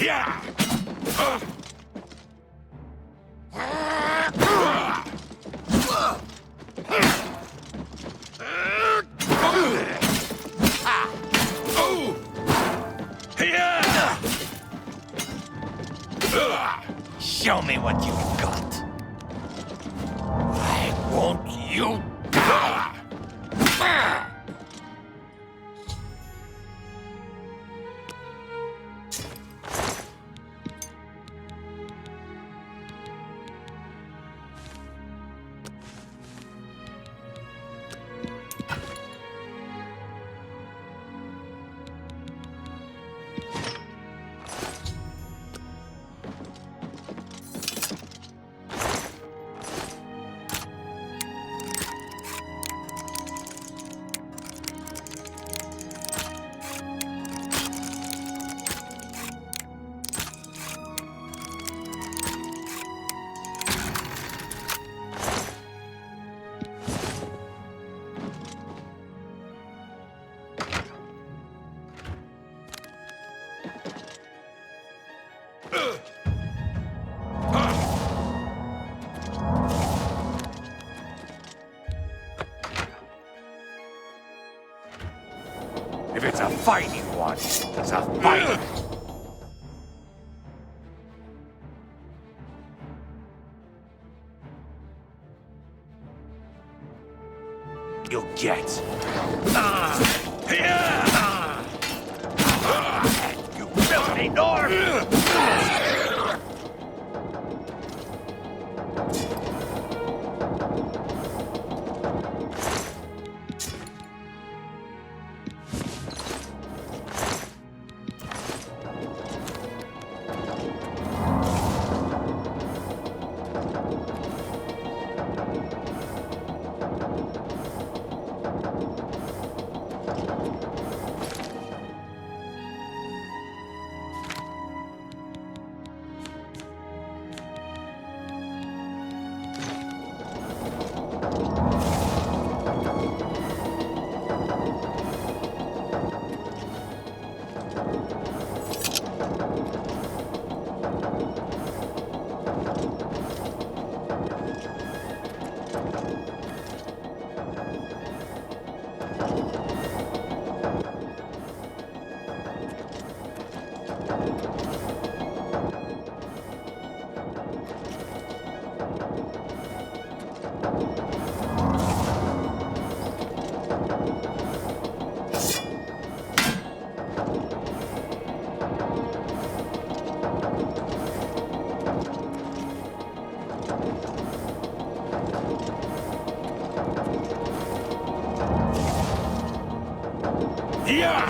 Yeah! Show me what you've got. I want you die. If it's a fight you want, it's a fight. You'll get. You filthy dwarf! Yeah!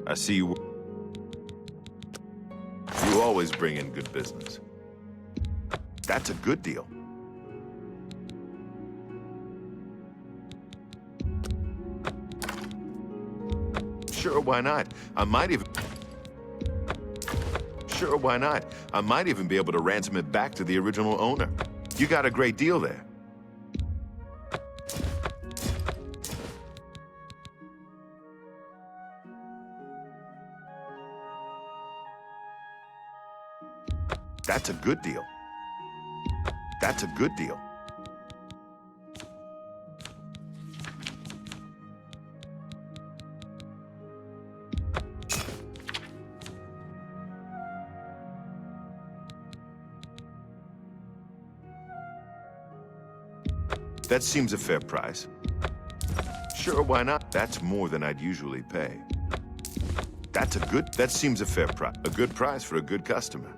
I see you. You always bring in good business. That's a good deal. Sure, why not? I might even... Sure, why not? I might even be able to ransom it back to the original owner. You got a great deal there. That's a good deal. That's a good deal. That seems a fair price. Sure, why not? That's more than I'd usually pay. That seems a fair price. A good price for a good customer.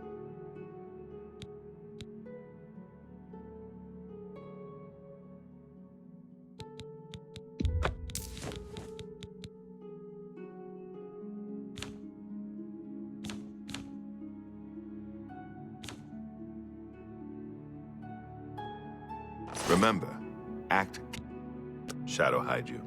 Remember, act. Shadow hide you.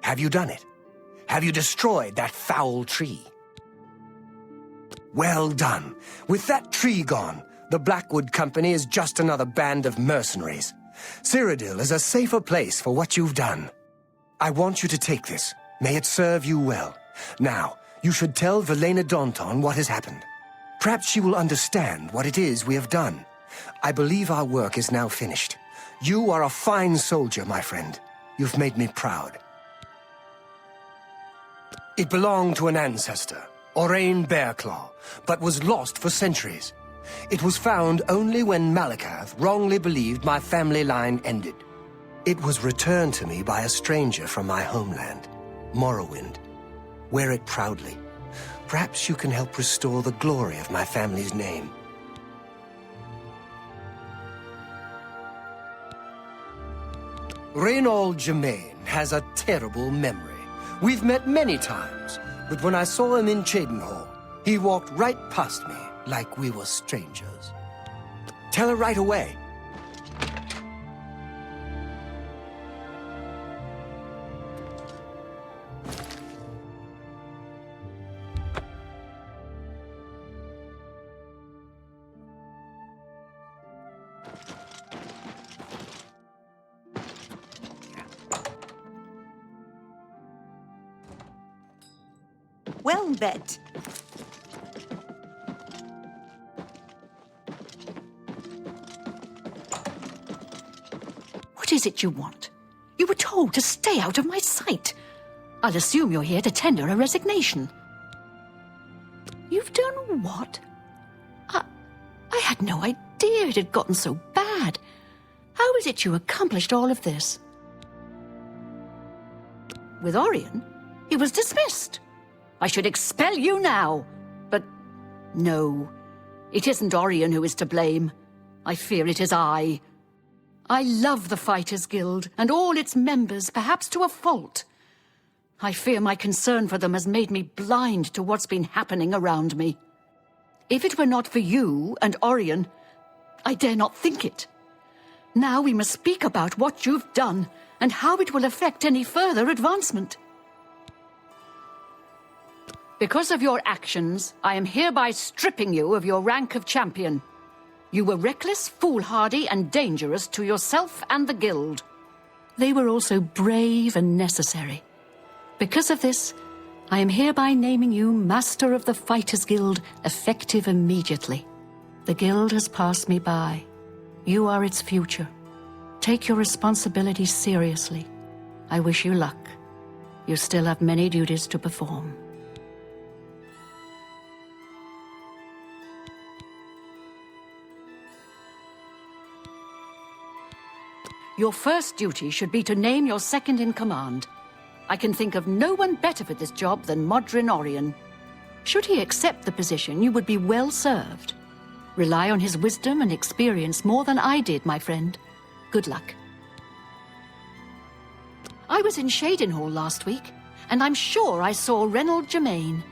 Have you done it? Have you destroyed that foul tree? Well done. With that tree gone, the Blackwood Company is just another band of mercenaries. Cyrodiil is a safer place for what you've done. I want you to take this. May it serve you well. Now, you should tell Velena Daunton what has happened. Perhaps she will understand what it is we have done. I believe our work is now finished. You are a fine soldier, my friend. You've made me proud. It belonged to an ancestor, Orain Bearclaw, but was lost for centuries. It was found only when Malakath wrongly believed my family line ended. It was returned to me by a stranger from my homeland, Morrowind. Wear it proudly. Perhaps you can help restore the glory of my family's name. Reynold Germain has a terrible memory. We've met many times, but when I saw him in Cheydinhal, he walked right past me like we were strangers. Tell her right away. Well bet. What is it you want? You were told to stay out of my sight. I'll assume you're here to tender a resignation. You've done what? I had no idea it had gotten so bad. How is it you accomplished all of this? With Orion, he was dismissed. I should expel you now. But no, It isn't Orion who is to blame. I fear it is I. I love the Fighters Guild and all its members, perhaps to a fault. I fear my concern for them has made me blind to what's been happening around me. If it were not for you and Orion, I dare not think it. Now we must speak about what you've done and how it will affect any further advancement. Because of your actions, I am hereby stripping you of your rank of champion. You were reckless, foolhardy, and dangerous to yourself and the guild. They were also brave and necessary. Because of this, I am hereby naming you Master of the Fighters Guild, effective immediately. The guild has passed me by. You are its future. Take your responsibility seriously. I wish you luck. You still have many duties to perform. Your first duty should be to name your second in command. I can think of no one better for this job than Modrin Orion. Should he accept the position, you would be well served. Rely on his wisdom and experience more than I did, my friend. Good luck. I was in Shadenhall last week, and I'm sure I saw Reynold Germain.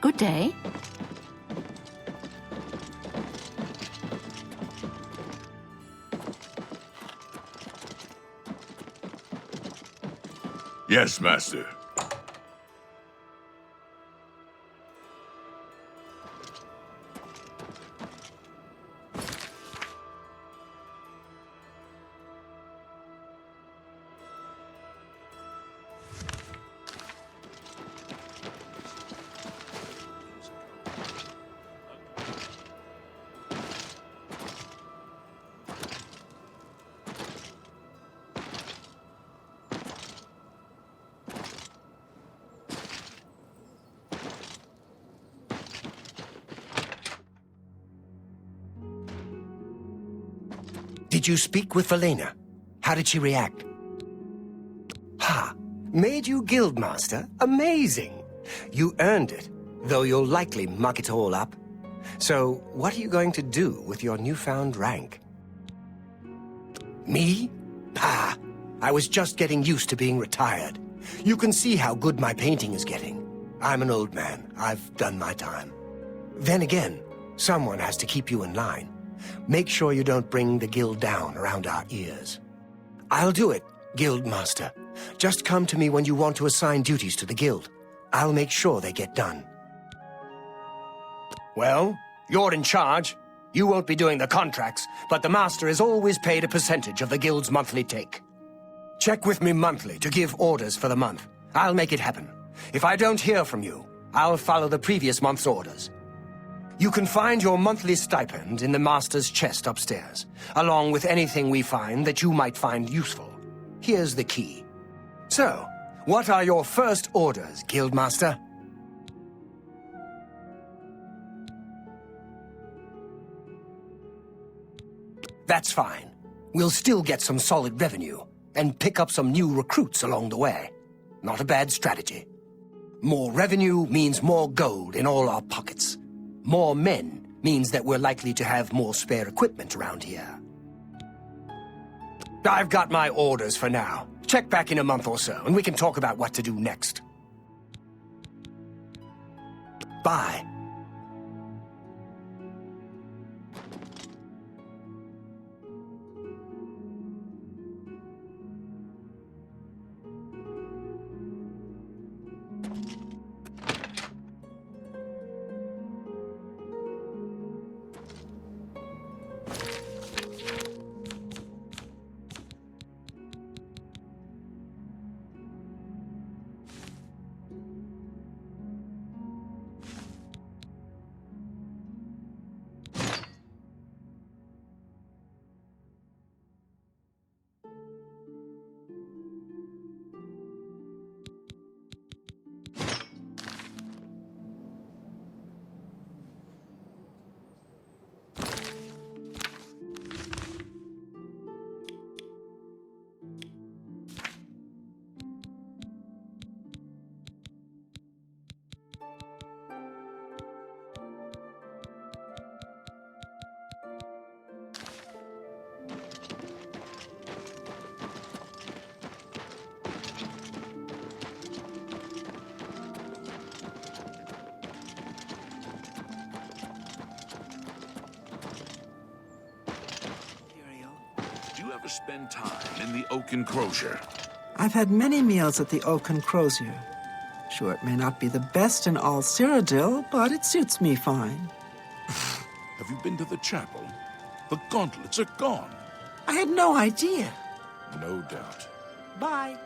Good day. Yes, Master. Did you speak with Valena? How did she react? Ha! Made you Guildmaster? Amazing! You earned it, though you'll likely muck it all up. So, what are you going to do with your newfound rank? Me? Pah! I was just getting used to being retired. You can see how good my painting is getting. I'm an old man. I've done my time. Then again, someone has to keep you in line. Make sure you don't bring the guild down around our ears. I'll do it, Guildmaster. Just come to me when you want to assign duties to the guild. I'll make sure they get done. Well, you're in charge. You won't be doing the contracts, but the master is always paid a percentage of the guild's monthly take. Check with me monthly to give orders for the month. I'll make it happen. If I don't hear from you, I'll follow the previous month's orders. You can find your monthly stipend in the master's chest upstairs, along with anything we find that you might find useful. Here's the key. So, what are your first orders, Guildmaster? That's fine. We'll still get some solid revenue, and pick up some new recruits along the way. Not a bad strategy. More revenue means more gold in all our pockets. More men means that we're likely to have more spare equipment around here. I've got my orders for now. Check back in a month or so, and we can talk about what to do next. Bye. ever spend time in the Oaken Crozier? I've had many meals at the Oaken Crozier. Sure, it may not be the best in all Cyrodiil, but it suits me fine. Have you been to the chapel? The gauntlets are gone. I had no idea. No doubt. Bye.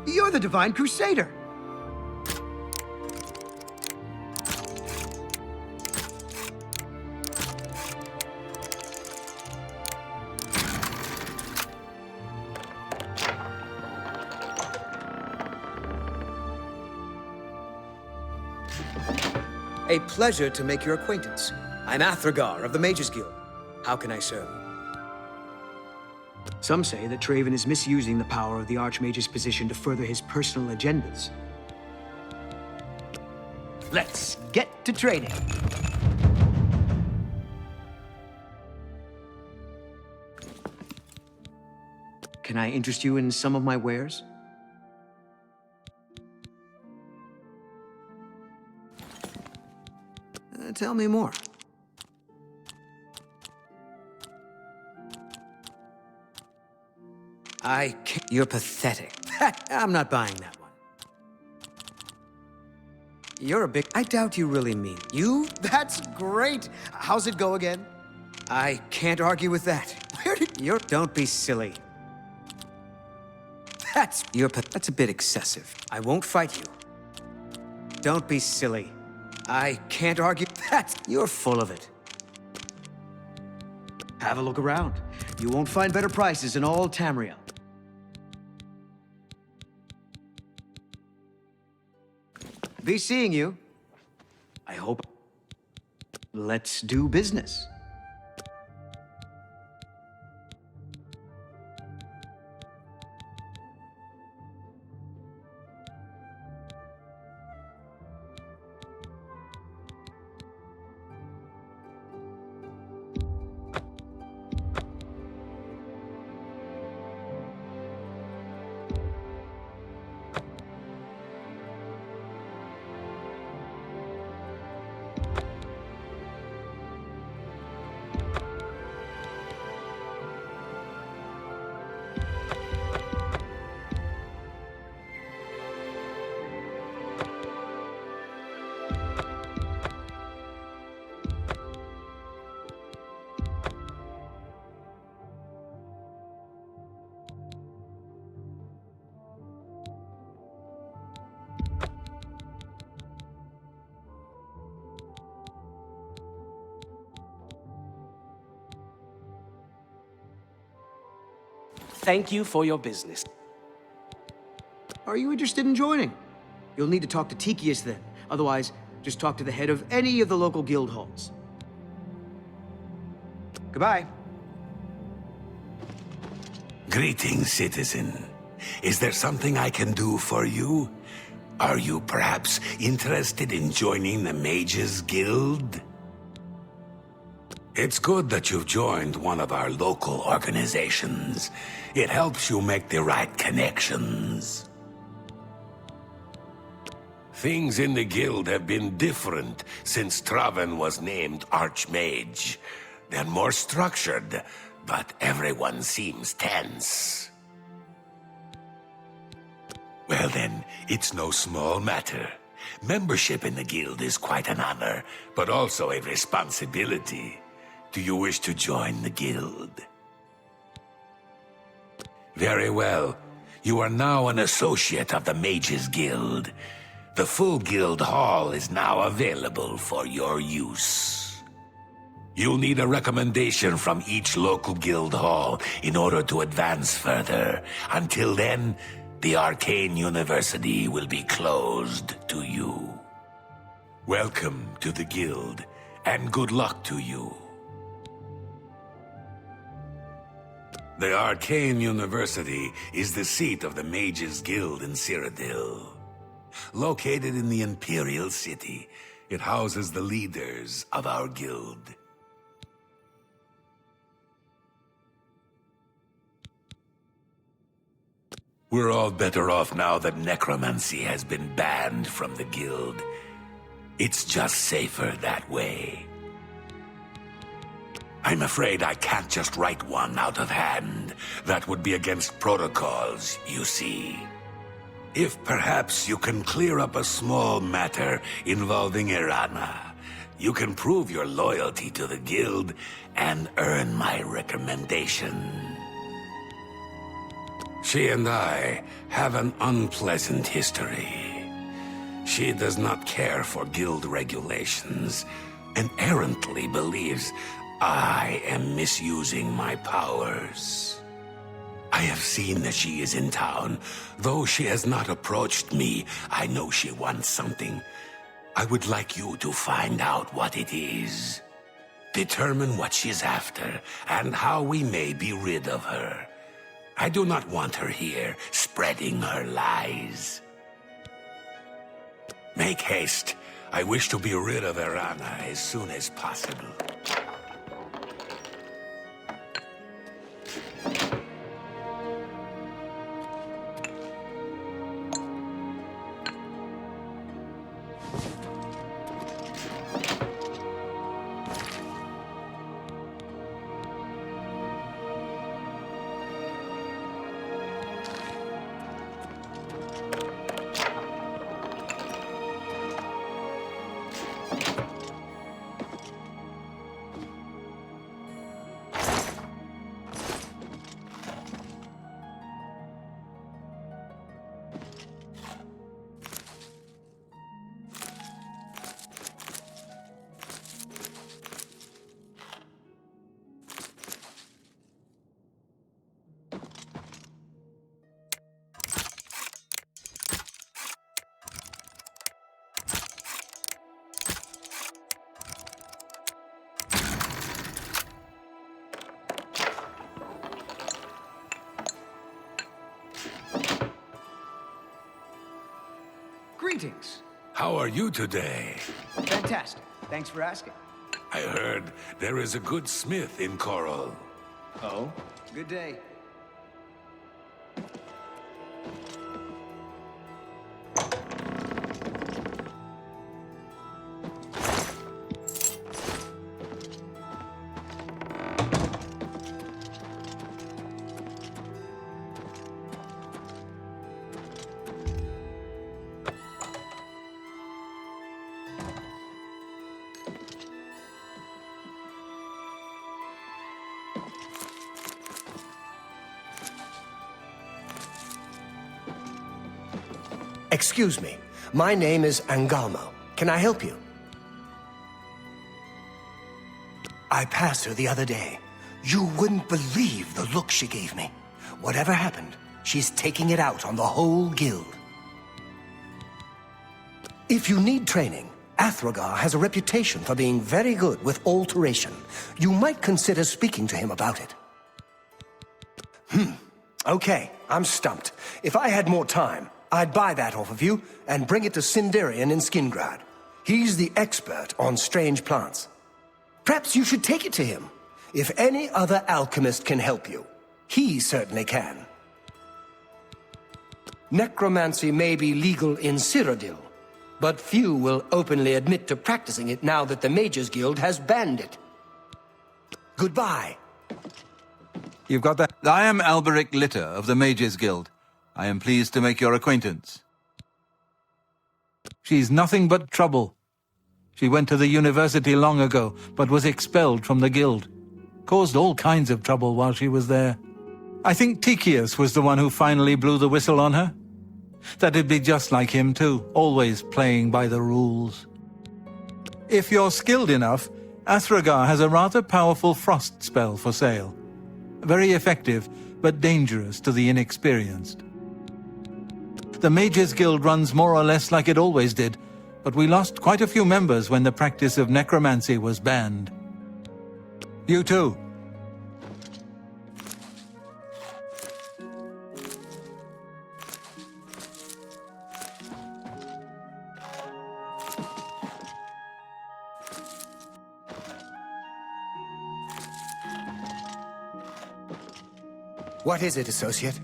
You're the Divine Crusader. A pleasure to make your acquaintance. I'm Athragar of the Mages Guild. How can I serve you? Some say that Traven is misusing the power of the Archmage's position to further his personal agendas. Let's get to trading. Can I interest you in some of my wares? Tell me more. I can't. You're pathetic. I'm not buying that one. You're a big... I doubt you really mean. You? That's great. How's it go again? I can't argue with that. Where did... You're... Don't be silly. That's a bit excessive. I won't fight you. Don't be silly. I can't argue. You're full of it. Have a look around. You won't find better prices in all Tamriel. Be seeing you. I hope. Let's do business. Thank you for your business. Are you interested in joining? You'll need to talk to Tikius then. Otherwise, just talk to the head of any of the local guild halls. Goodbye. Greetings, citizen. Is there something I can do for you? Are you perhaps interested in joining the Mages Guild? It's good that you've joined one of our local organizations. It helps you make the right connections. Things in the guild have been different since Traven was named Archmage. They're more structured, but everyone seems tense. Well then, it's no small matter. Membership in the guild is quite an honor, but also a responsibility. Do you wish to join the guild? Very well. You are now an associate of the Mages Guild. The full guild hall is now available for your use. You'll need a recommendation from each local guild hall in order to advance further. Until then, the Arcane University will be closed to you. Welcome to the guild, and good luck to you. The Arcane University is the seat of the Mages Guild in Cyrodiil. Located in the Imperial City, it houses the leaders of our guild. We're all better off now that necromancy has been banned from the guild. It's just safer that way. I'm afraid I can't just write one out of hand. That would be against protocols, you see. If perhaps you can clear up a small matter involving Irana, you can prove your loyalty to the guild and earn my recommendation. She and I have an unpleasant history. She does not care for guild regulations and errantly believes I am misusing my powers. I have seen that she is in town. Though she has not approached me, I know she wants something. I would like you to find out what it is. Determine what she's after and how we may be rid of her. I do not want her here, spreading her lies. Make haste. I wish to be rid of Irana as soon as possible. Greetings. How are you today? Fantastic. Thanks for asking. I heard there is a good smith in Coral. Oh? Good day. Excuse me. My name is Angalmo. Can I help you? I passed her the other day. You wouldn't believe the look she gave me. Whatever happened, she's taking it out on the whole guild. If you need training, Athragar has a reputation for being very good with alteration. You might consider speaking to him about it. Okay, I'm stumped. If I had more time, I'd buy that off of you and bring it to Sindarian in Skingrad. He's the expert on strange plants. Perhaps you should take it to him. If any other alchemist can help you, he certainly can. Necromancy may be legal in Cyrodiil, but few will openly admit to practicing it now that the Mages Guild has banned it. Goodbye. You've got that? I am Alberic Litter of the Mages Guild. I am pleased to make your acquaintance. She's nothing but trouble. She went to the university long ago, but was expelled from the guild. Caused all kinds of trouble while she was there. I think Tychius was the one who finally blew the whistle on her. That'd be just like him too, always playing by the rules. If you're skilled enough, Athragar has a rather powerful frost spell for sale. Very effective, but dangerous to the inexperienced. The Mages Guild runs more or less like it always did, but we lost quite a few members when the practice of necromancy was banned. You too. What is it, associate?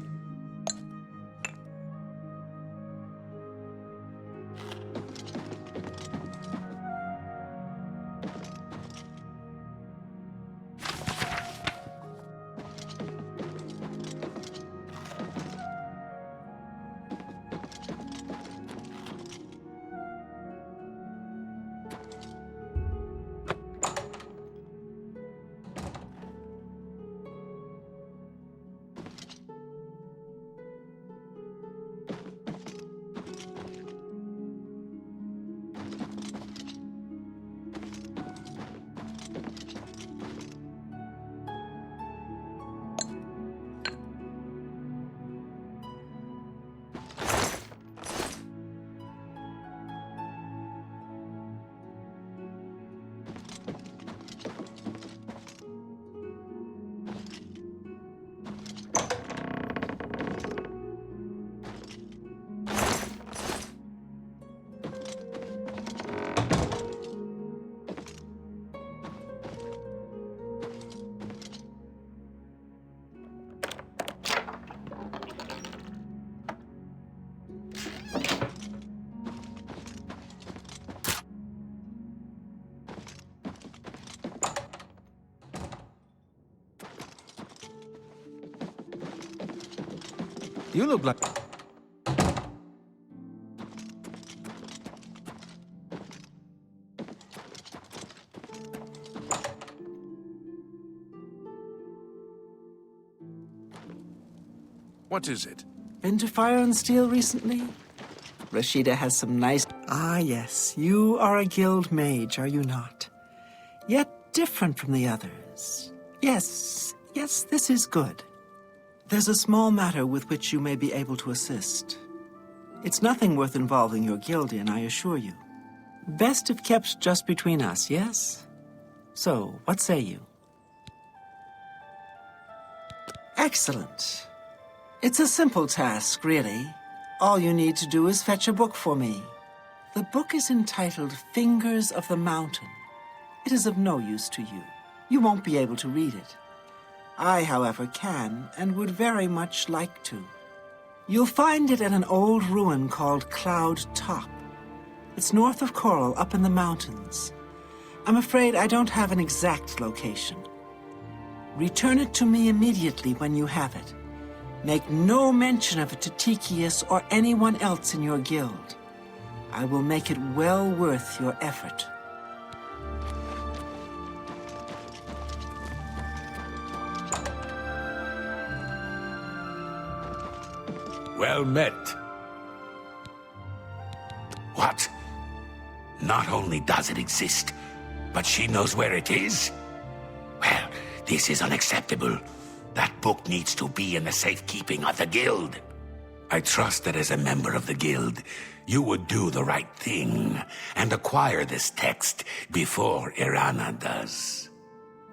You look like... What is it? Been to Fire and Steel recently? Rashida has some nice... Ah, yes. You are a guild mage, are you not? Yet different from the others. Yes, this is good. There's a small matter with which you may be able to assist. It's nothing worth involving your guild in, I assure you. Best if kept just between us, yes? So, what say you? Excellent. It's a simple task, really. All you need to do is fetch a book for me. The book is entitled Fingers of the Mountain. It is of no use to you. You won't be able to read it. I, however, can and would very much like to. You'll find it at an old ruin called Cloud Top. It's north of Coral, up in the mountains. I'm afraid I don't have an exact location. Return it to me immediately when you have it. Make no mention of it to Tychius or anyone else in your guild. I will make it well worth your effort. Well met. What? Not only does it exist, but she knows where it is? Well, this is unacceptable. That book needs to be in the safekeeping of the guild. I trust that as a member of the guild, you would do the right thing and acquire this text before Irana does.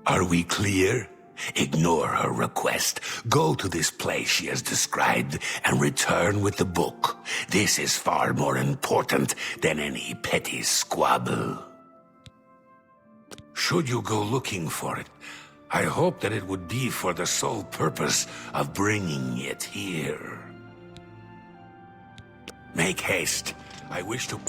Are we clear? Ignore her request. Go to this place she has described and return with the book. This is far more important than any petty squabble. Should you go looking for it, I hope that it would be for the sole purpose of bringing it here. Make haste. I wish to...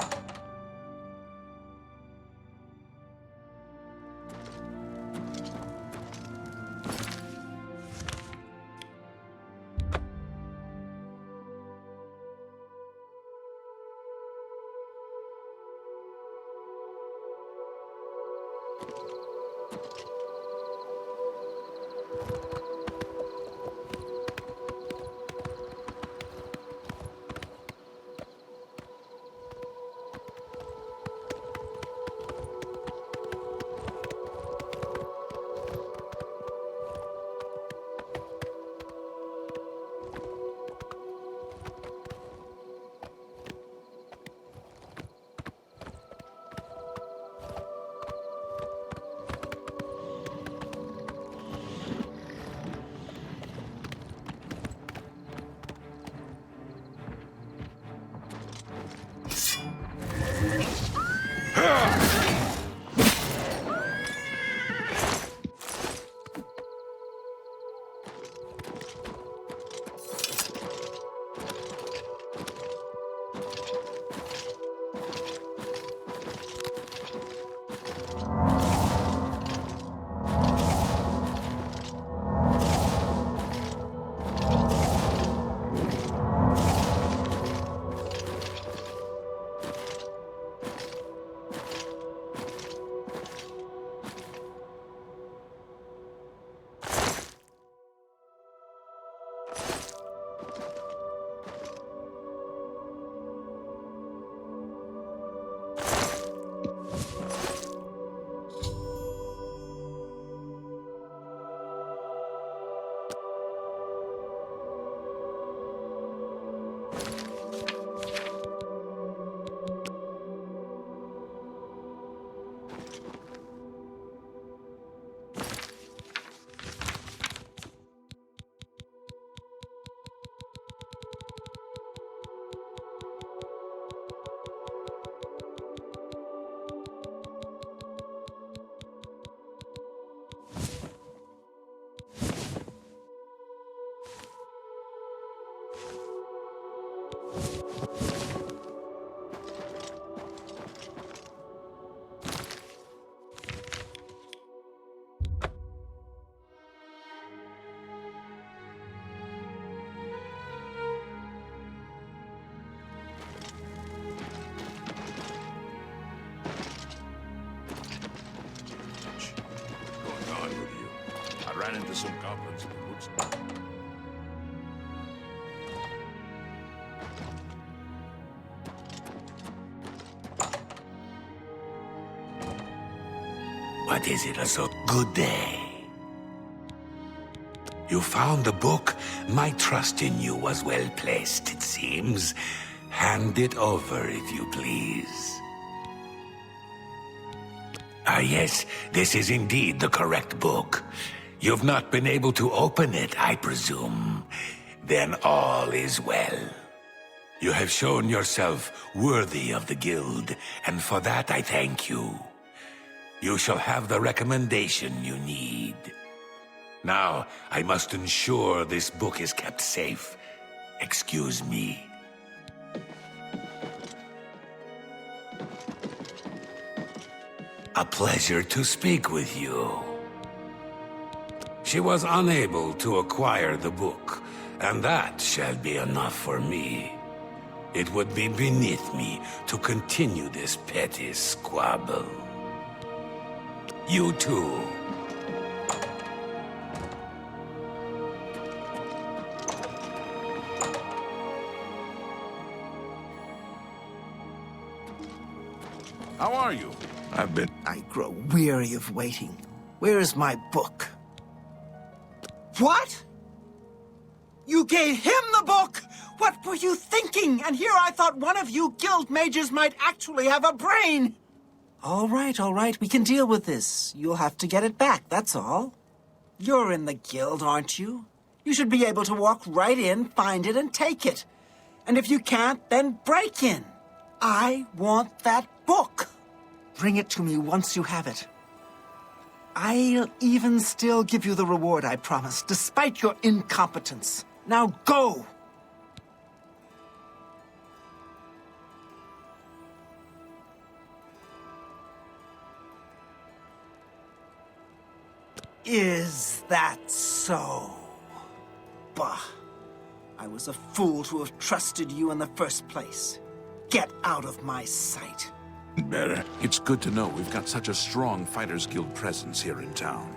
ran into some goblins in the woods. What is it, so good day? You found the book? My trust in you was well placed, it seems. Hand it over, if you please. Ah, yes, this is indeed the correct book. You've not been able to open it, I presume. Then all is well. You have shown yourself worthy of the guild, and for that I thank you. You shall have the recommendation you need. Now, I must ensure this book is kept safe. Excuse me. A pleasure to speak with you. She was unable to acquire the book, and that shall be enough for me. It would be beneath me to continue this petty squabble. You too. How are you? I've been... I grow weary of waiting. Where is my book? What? You gave him the book? What were you thinking? And here I thought one of you guild mages might actually have a brain. All right, we can deal with this. You'll have to get it back, that's all. You're in the guild, aren't you? You should be able to walk right in, find it, and take it. And if you can't, then break in. I want that book. Bring it to me once you have it. I'll even still give you the reward I promised, despite your incompetence. Now go! Is that so? Bah. I was a fool to have trusted you in the first place. Get out of my sight. Better. It's good to know we've got such a strong Fighters Guild presence here in town.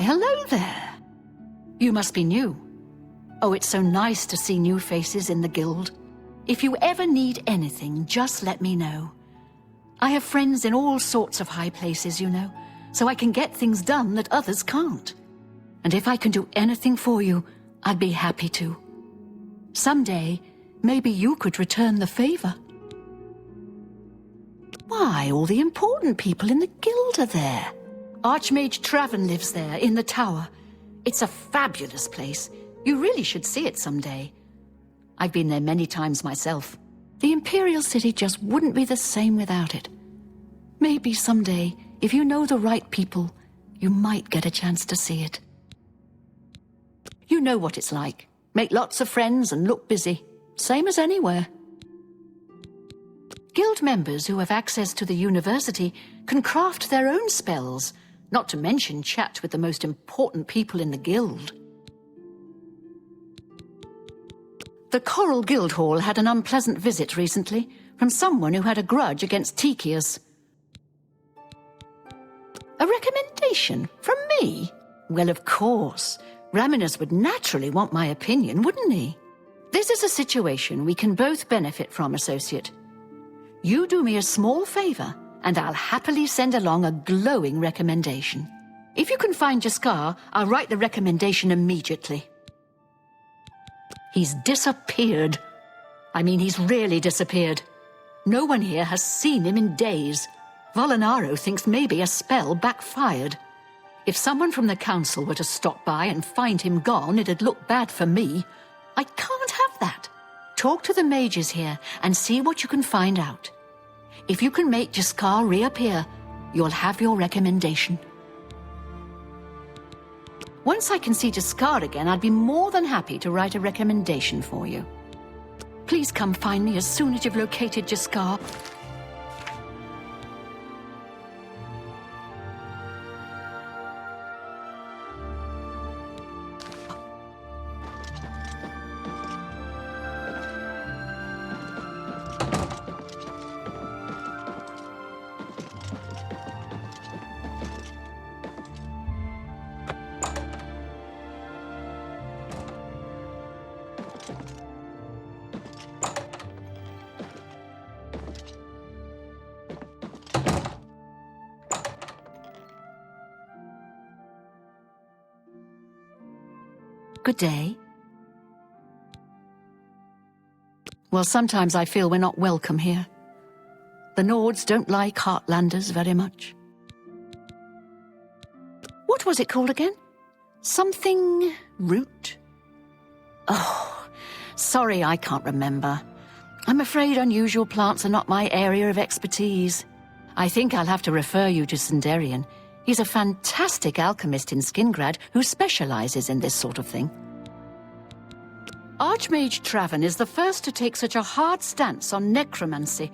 hello there. You must be new. Oh, it's so nice to see new faces in the guild. If you ever need anything, just let me know. I have friends in all sorts of high places, you know, so I can get things done that others can't. And if I can do anything for you, I'd be happy to. Someday, maybe you could return the favor. Why, all the important people in the guild are there. Archmage Traven lives there, in the tower. It's a fabulous place. You really should see it someday. I've been there many times myself. The Imperial City just wouldn't be the same without it. Maybe someday, if you know the right people, you might get a chance to see it. You know what it's like. Make lots of friends and look busy. Same as anywhere. Guild members who have access to the university can craft their own spells, not to mention chat with the most important people in the guild. The Coral Guildhall had an unpleasant visit recently from someone who had a grudge against Tychius. A recommendation from me? Well, of course. Raminus would naturally want my opinion, wouldn't he? This is a situation we can both benefit from, associate. You do me a small favor, and I'll happily send along a glowing recommendation. If you can find Jaskar, I'll write the recommendation immediately. He's disappeared. I mean, he's really disappeared. No one here has seen him in days. Volinaro thinks maybe a spell backfired. If someone from the council were to stop by and find him gone, it'd look bad for me. I can't have that. Talk to the mages here and see what you can find out. If you can make Jaskar reappear, you'll have your recommendation. Once I can see Jaskar again, I'd be more than happy to write a recommendation for you. Please come find me as soon as you've located Jaskar. Good day. Well, sometimes I feel we're not welcome here. The Nords don't like Heartlanders very much. What was it called again? Something root? Oh, sorry, I can't remember. I'm afraid unusual plants are not my area of expertise. I think I'll have to refer you to Sindarian. He's a fantastic alchemist in Skingrad who specializes in this sort of thing. Archmage Traven is the first to take such a hard stance on necromancy.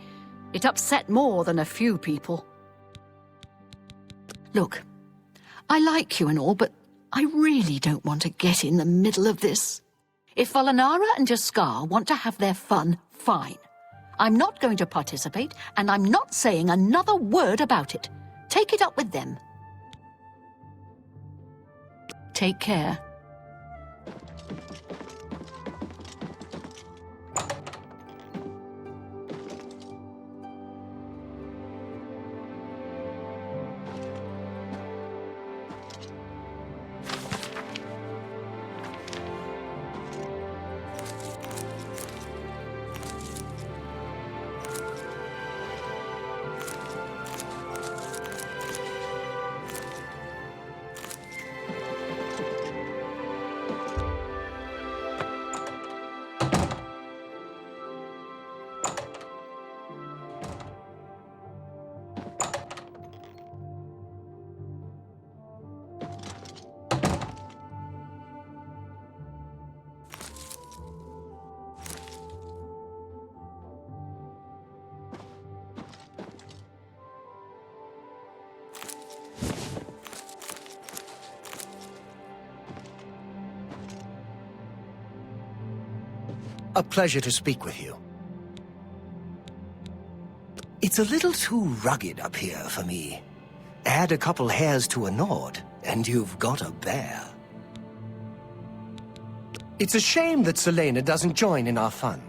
It upset more than a few people. Look, I like you and all, but I really don't want to get in the middle of this. If Volinara and Jaskar want to have their fun, fine. I'm not going to participate, and I'm not saying another word about it. Take it up with them. Take care. A pleasure to speak with you. It's a little too rugged up here for me. Add a couple hairs to a Nord, and you've got a bear. It's a shame that Selena doesn't join in our fun,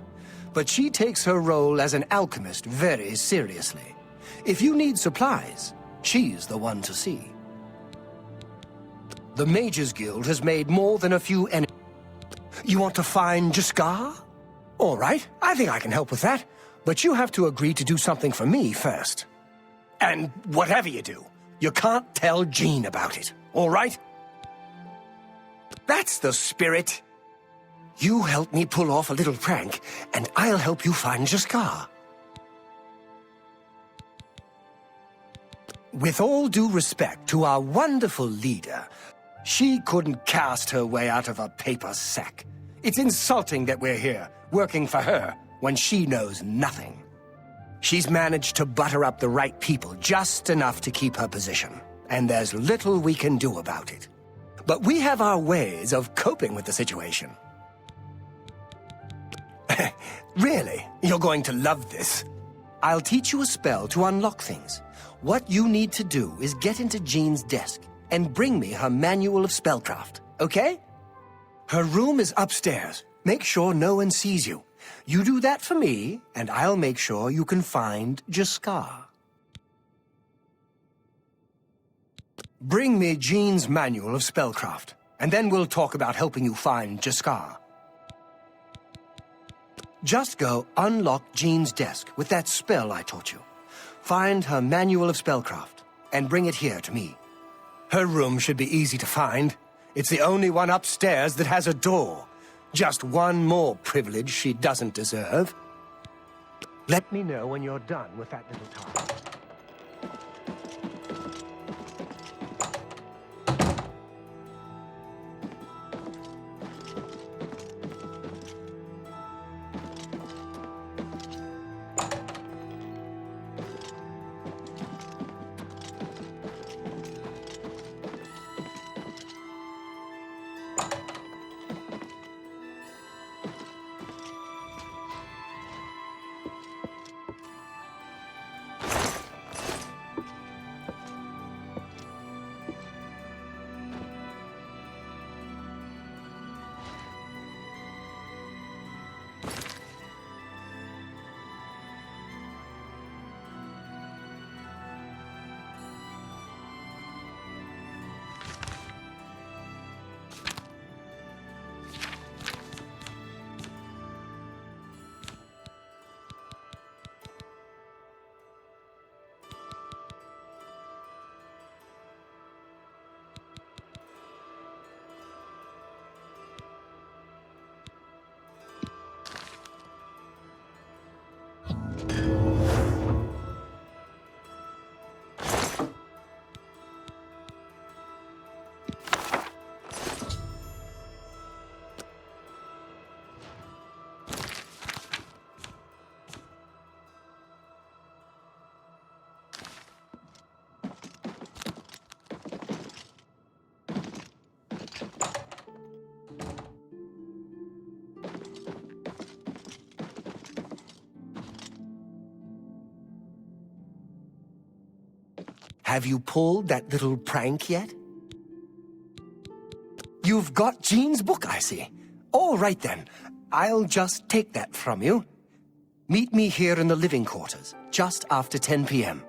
but she takes her role as an alchemist very seriously. If you need supplies, she's the one to see. The Mages Guild has made more than a few enemies. You want to find Jaskar? All right, I think I can help with that, but you have to agree to do something for me first. And whatever you do, you can't tell Jean about it, all right? That's the spirit. You help me pull off a little prank, and I'll help you find Jaskar. With all due respect to our wonderful leader, she couldn't cast her way out of a paper sack. It's insulting that we're here, working for her, when she knows nothing. She's managed to butter up the right people just enough to keep her position, and there's little we can do about it. But we have our ways of coping with the situation. Really, you're going to love this. I'll teach you a spell to unlock things. What you need to do is get into Jean's desk and bring me her manual of spellcraft, okay? Her room is upstairs. Make sure no one sees you. You do that for me, and I'll make sure you can find Jaskar. Bring me Jean's manual of spellcraft, and then we'll talk about helping you find Jaskar. Just go unlock Jean's desk with that spell I taught you. Find her manual of spellcraft, and bring it here to me. Her room should be easy to find. It's the only one upstairs that has a door. Just one more privilege she doesn't deserve. Let me know when you're done with that little task. Have you pulled that little prank yet? You've got Jean's book, I see. All right then, I'll just take that from you. Meet me here in the living quarters, just after 10 p.m.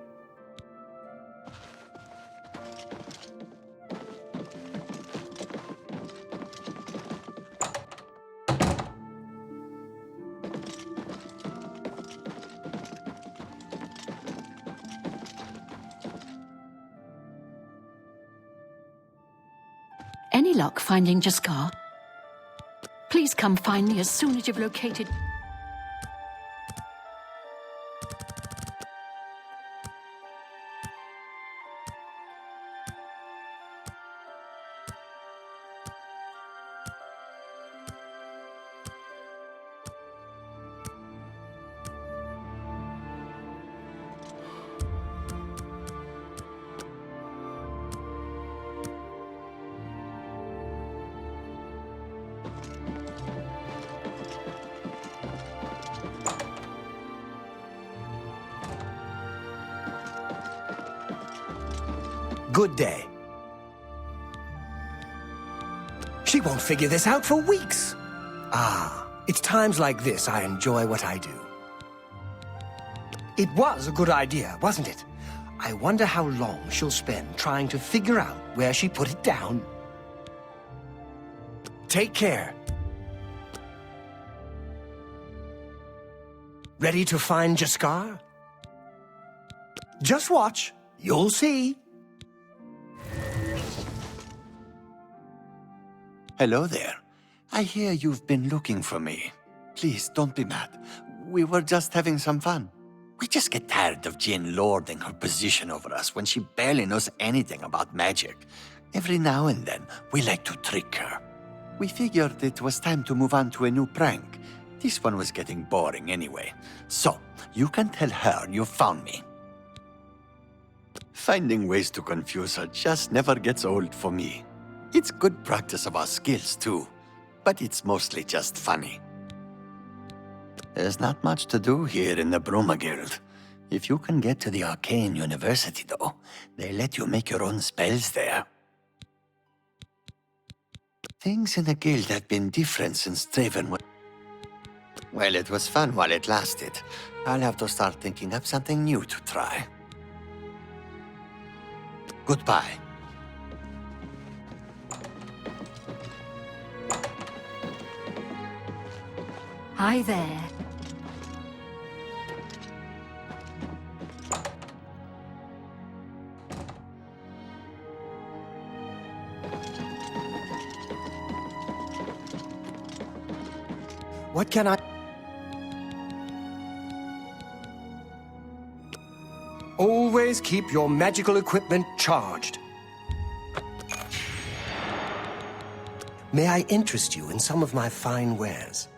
Any luck finding Jaskar? Please come find me as soon as you've located... Good day. She won't figure this out for weeks. Ah, it's times like this I enjoy what I do. It was a good idea, wasn't it? I wonder how long she'll spend trying to figure out where she put it down. Take care. Ready to find Jaskar? Just watch. You'll see. Hello there. I hear you've been looking for me. Please, don't be mad. We were just having some fun. We just get tired of Jin lording her position over us when she barely knows anything about magic. Every now and then, we like to trick her. We figured it was time to move on to a new prank. This one was getting boring anyway. So, you can tell her you found me. Finding ways to confuse her just never gets old for me. It's good practice of our skills, too. But it's mostly just funny. There's not much to do here in the Bruma Guild. If you can get to the Arcane University, though, they let you make your own spells there. Things in the guild have been different since Draven was... Well, it was fun while it lasted. I'll have to start thinking up something new to try. Goodbye. Hi there. What can I... Always keep your magical equipment charged. May I interest you in some of my fine wares?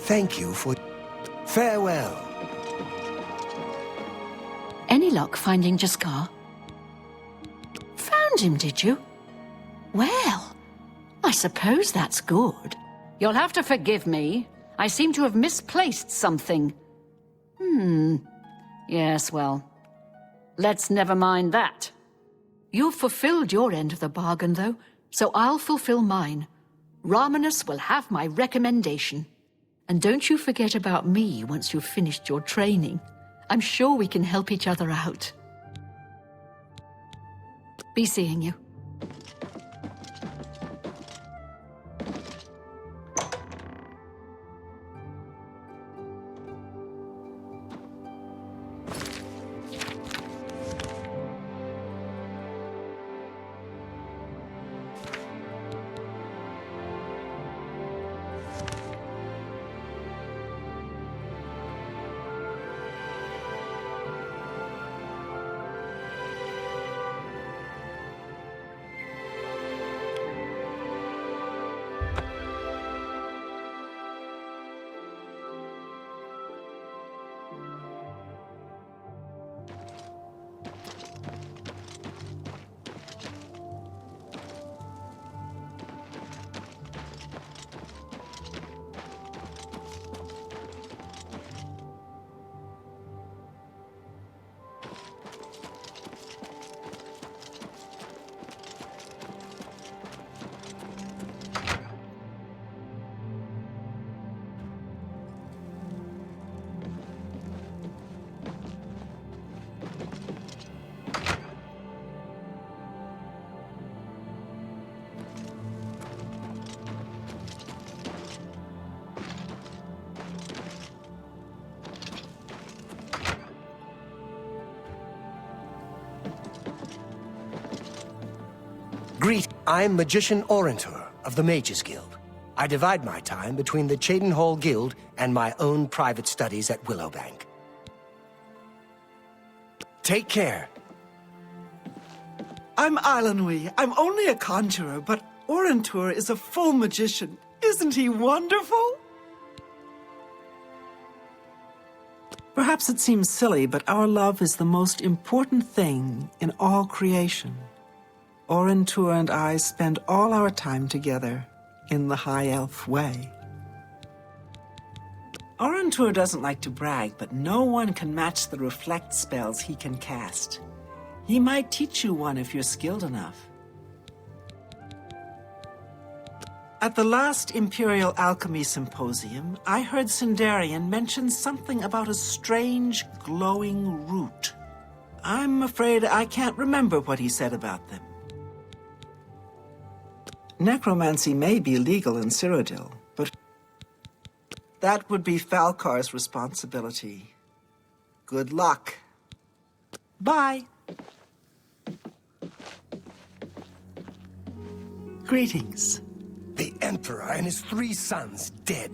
Thank you for... Farewell. Any luck finding Jaskar? Found him, did you? Well, I suppose that's good. You'll have to forgive me. I seem to have misplaced something. Yes, well, let's never mind that. You've fulfilled your end of the bargain, though, so I'll fulfill mine. Ramanus will have my recommendation. And don't you forget about me once you've finished your training. I'm sure we can help each other out. Be seeing you. I'm Magician Orentur of the Mages Guild. I divide my time between the Cheydinhal Guild and my own private studies at Willowbank. Take care. I'm Islanwy. I'm only a conjurer, but Orentur is a full magician. Isn't he wonderful? Perhaps it seems silly, but our love is the most important thing in all creation. Orentur and I spend all our time together in the High Elf way. Orentur doesn't like to brag, but no one can match the reflect spells he can cast. He might teach you one if you're skilled enough. At the last Imperial Alchemy Symposium, I heard Sindarian mention something about a strange, glowing root. I'm afraid I can't remember what he said about them. Necromancy may be legal in Cyrodiil, but that would be Falcar's responsibility. Good luck. Bye. Greetings. The Emperor and his 3 sons dead.